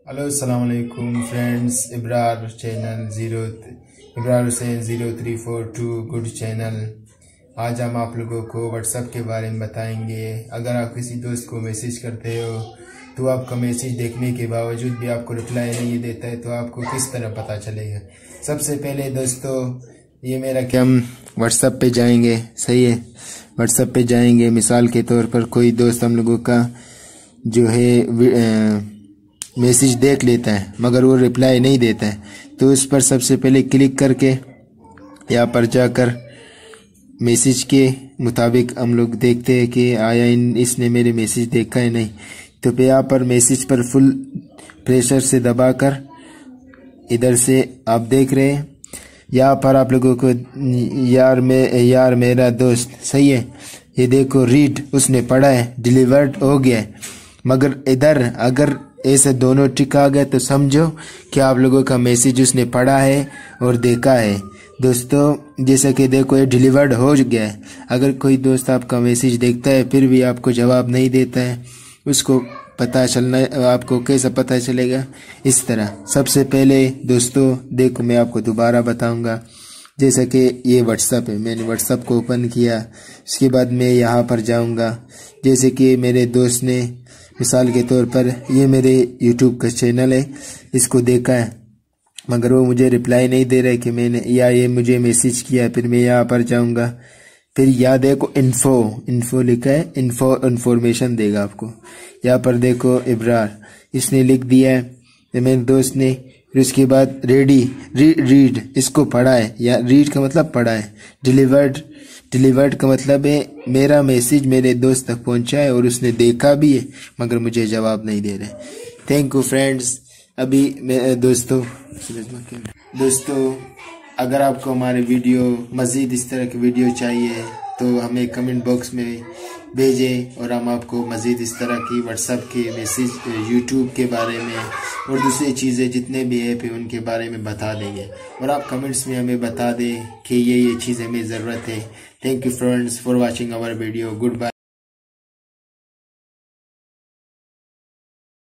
Hello अस्सलाम वालेकुम friends. Ibrar Hussain 0342 good channel. आज हम आप लोगों को व्हाट्सएप के बारे में बताएंगे। अगर आप किसी दोस्त को मैसेज करते हो तो आपका मैसेज देखने के बावजूद भी आपको रिप्लाई नहीं देता है तो आपको किस तरह पता चलेगा। सबसे पहले दोस्तों ये मेरा कि हम व्हाट्सएप पे जाएंगे, सही है। व्हाट्सएप पे जाएंगे, मिसाल के तौर पर कोई दोस्त हम लोगों का जो है मैसेज देख लेता है मगर वो रिप्लाई नहीं देता है, तो उस पर सबसे पहले क्लिक करके यहाँ पर जाकर मैसेज के मुताबिक हम लोग देखते हैं कि आया इसने मेरे मैसेज देखा है नहीं। तो पे यहाँ पर मैसेज पर फुल प्रेशर से दबाकर इधर से आप देख रहे हैं, यहाँ पर आप लोगों को यार मेरा दोस्त, सही है। ये देखो रीड उसने पढ़ा है, डिलीवर्ड हो गया है। मगर इधर अगर ऐसे दोनों टिक आ गए तो समझो कि आप लोगों का मैसेज उसने पढ़ा है और देखा है। दोस्तों जैसा कि देखो ये डिलीवर्ड हो गया है। अगर कोई दोस्त आपका मैसेज देखता है फिर भी आपको जवाब नहीं देता है, उसको पता चलना, आपको कैसे पता चलेगा? इस तरह सबसे पहले दोस्तों देखो मैं आपको दोबारा बताऊंगा। जैसा कि ये व्हाट्सएप है, मैंने व्हाट्सएप को ओपन किया, उसके बाद मैं यहाँ पर जाऊंगा। जैसे कि मेरे दोस्त ने मिसाल के तौर पर ये मेरे यूट्यूब का चैनल है, इसको देखा है मगर वो मुझे रिप्लाई नहीं दे रहा है कि मैंने या ये मुझे मैसेज किया है। फिर मैं यहाँ पर जाऊंगा, फिर यहाँ देखो इन्फो लिखा है, इन्फॉर्मेशन देगा आपको। यहाँ पर देखो इब्रार इसने लिख दिया है तो मेरे दोस्त ने। फिर उसके बाद रीड इसको पढ़ा है, या रीड का मतलब पढ़ा है। डिलीवर्ड का मतलब है मेरा मैसेज मेरे दोस्त तक पहुंचा है और उसने देखा भी है मगर मुझे जवाब नहीं दे रहे। Thank you friends. अभी दोस्तों अगर आपको हमारे वीडियो मज़ीद इस तरह की वीडियो चाहिए तो हमें कमेंट बॉक्स में भेजें और हम आपको मज़ीद इस तरह की व्हाट्सएप के मैसेज, यूट्यूब के बारे में और दूसरी चीज़ें जितने भी ऐप हैं उनके बारे में बता देंगे। और आप कमेंट्स में हमें बता दें कि ये चीज़ हमें ज़रूरत है। Thank you friends for watching our video. Good bye.